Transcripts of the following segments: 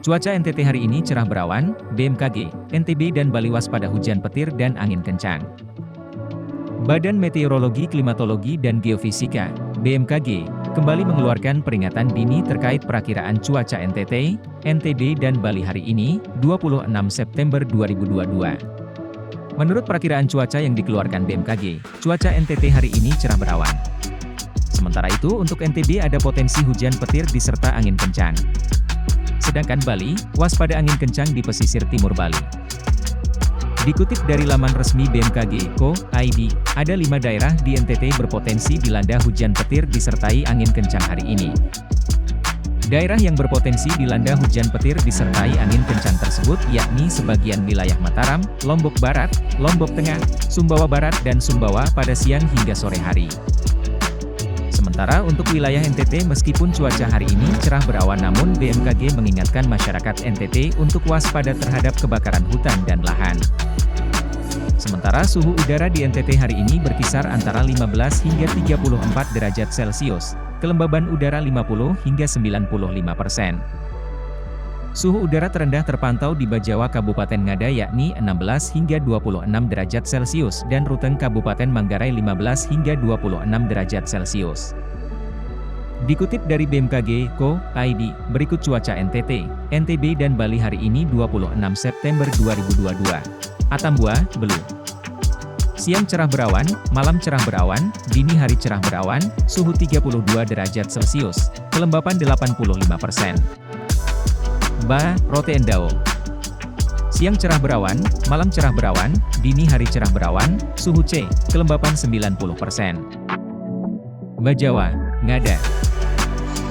Cuaca NTT hari ini cerah berawan, BMKG, NTB dan Bali waspada hujan petir dan angin kencang. Badan Meteorologi, Klimatologi dan Geofisika, BMKG, kembali mengeluarkan peringatan dini terkait perakiraan cuaca NTT, NTB dan Bali hari ini, 26 September 2022. Menurut perakiraan cuaca yang dikeluarkan BMKG, cuaca NTT hari ini cerah berawan. Sementara itu untuk NTB ada potensi hujan petir diserta angin kencang. Sedangkan Bali, waspada angin kencang di pesisir timur Bali. Dikutip dari laman resmi BMKG.co.id, ada 5 daerah di NTT berpotensi dilanda hujan petir disertai angin kencang hari ini. Daerah yang berpotensi dilanda hujan petir disertai angin kencang tersebut yakni sebagian wilayah Mataram, Lombok Barat, Lombok Tengah, Sumbawa Barat dan Sumbawa pada siang hingga sore hari. Sementara untuk wilayah NTT meskipun cuaca hari ini cerah berawan namun BMKG mengingatkan masyarakat NTT untuk waspada terhadap kebakaran hutan dan lahan. Sementara suhu udara di NTT hari ini berkisar antara 15 hingga 34 derajat Celcius, kelembaban udara 50 hingga 95%. Suhu udara terendah terpantau di Bajawa Kabupaten Ngada yakni 16 hingga 26 derajat Celcius dan Ruteng Kabupaten Manggarai 15 hingga 26 derajat Celcius. Dikutip dari BMKG.co.id, berikut cuaca NTT, NTB dan Bali hari ini 26 September 2022. Atambua, Belu. Siang cerah berawan, malam cerah berawan, dini hari cerah berawan, suhu 32 derajat Celcius, kelembapan 85%. Ba, Rote Endau. Siang cerah berawan, malam cerah berawan, dini hari cerah berawan, suhu C, kelembapan 90%. Bajawa, Ngada.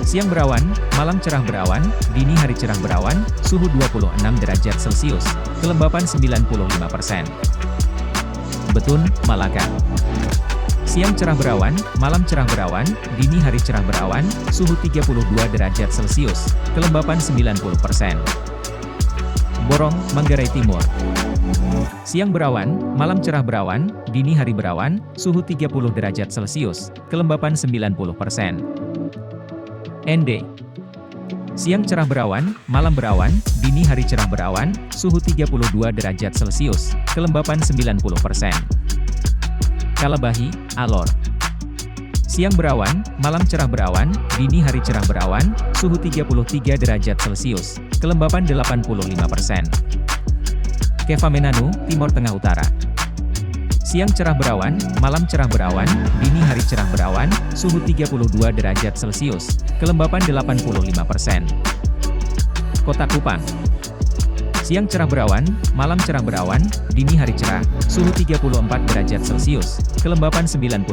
Siang berawan, malam cerah berawan, dini hari cerah berawan, suhu 26 derajat Celcius, kelembapan 95%. Betun, Malaka. Siang cerah berawan, malam cerah berawan, dini hari cerah berawan, suhu 32 derajat Celcius, kelembapan 90%. Borong, Manggarai Timur. Siang berawan, malam cerah berawan, dini hari berawan, suhu 30 derajat Celcius, kelembapan 90%. ND. Siang cerah berawan, malam berawan, dini hari cerah berawan, suhu 32 derajat Celcius, kelembapan 90%. Kalabahi, Alor. Siang berawan, malam cerah berawan, dini hari cerah berawan, suhu 33 derajat Celcius, kelembapan 85%. Kevamenanu, Timur Tengah Utara. Siang cerah berawan, malam cerah berawan, dini hari cerah berawan, suhu 32 derajat Celcius, kelembapan 85%. Kota Kupang. Siang cerah berawan, malam cerah berawan, dini hari cerah, suhu 34 derajat Celcius, kelembapan 90%.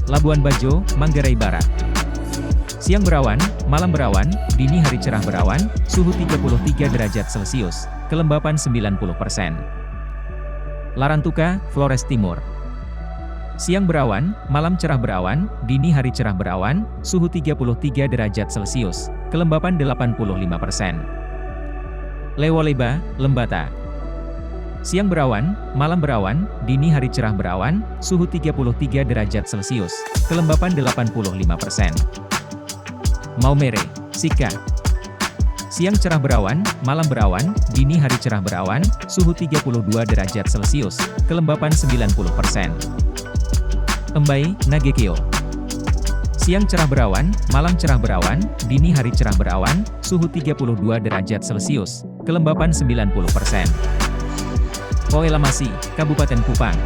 Labuan Bajo, Manggarai Barat. Siang berawan, malam berawan, dini hari cerah berawan, suhu 33 derajat Celcius, kelembapan 90%. Larantuka, Flores Timur. Siang berawan, malam cerah berawan, dini hari cerah berawan, suhu 33 derajat Celcius, kelembapan 85%. Lewoleba, Lembata. Siang berawan, malam berawan, dini hari cerah berawan, suhu 33 derajat Celcius, kelembapan 85%. Maumere, Sika. Siang cerah berawan, malam berawan, dini hari cerah berawan, suhu 32 derajat Celcius, kelembapan 90%. Embai, Nagekeo. Siang cerah berawan, malam cerah berawan, dini hari cerah berawan, suhu 32 derajat Celcius, kelembapan 90%. Oelamasi, Kabupaten Kupang.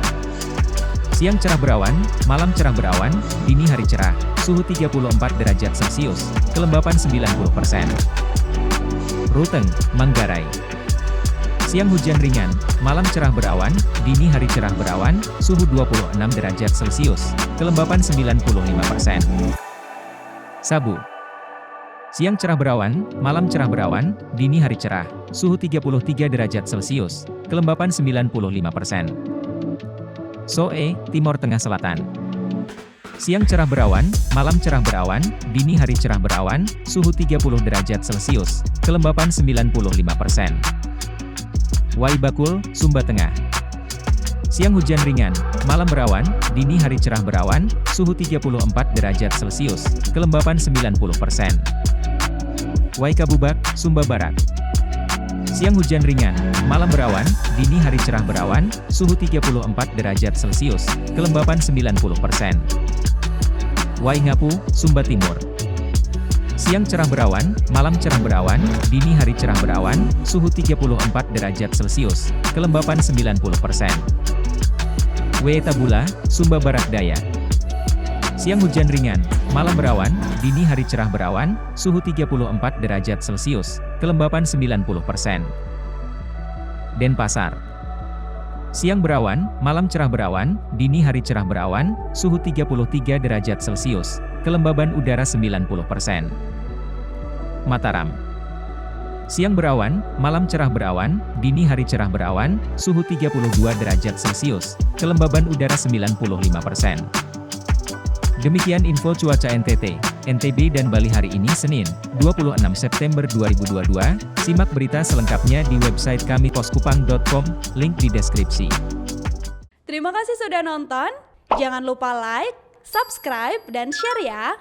Siang cerah berawan, malam cerah berawan, dini hari cerah, suhu 34 derajat Celcius, kelembapan 90%. Ruteng, Manggarai. Siang hujan ringan, malam cerah berawan, dini hari cerah berawan, suhu 26 derajat Celcius, kelembapan 95%. Sabu. Siang cerah berawan, malam cerah berawan, dini hari cerah, suhu 33 derajat Celcius, kelembapan 95%. Soe, Timur Tengah Selatan. Siang cerah berawan, malam cerah berawan, dini hari cerah berawan, suhu 30 derajat Celcius, kelembapan 95%. Waibakul, Sumba Tengah. Siang hujan ringan, malam berawan, dini hari cerah berawan, suhu 34 derajat Celcius, kelembapan 90%. Waikabubak, Sumba Barat. Siang hujan ringan, malam berawan, dini hari cerah berawan, suhu 34 derajat Celcius, kelembapan 90%. Waingapu, Sumba Timur. Siang cerah berawan, malam cerah berawan, dini hari cerah berawan, suhu 34 derajat Celcius, kelembapan 90%. Wetabula, Sumba Barat Daya. Siang hujan ringan, malam berawan, dini hari cerah berawan, suhu 34 derajat Celcius, kelembapan 90%. Denpasar. Siang berawan, malam cerah berawan, dini hari cerah berawan, suhu 33 derajat Celcius, kelembaban udara 90%. Mataram. Siang berawan, malam cerah berawan, dini hari cerah berawan, suhu 32 derajat Celcius, kelembaban udara 95%. Demikian info cuaca NTT, NTB dan Bali hari ini Senin, 26 September 2022. Simak berita selengkapnya di website kami poskupang.com, link di deskripsi. Terima kasih sudah nonton, jangan lupa like, subscribe, dan share ya!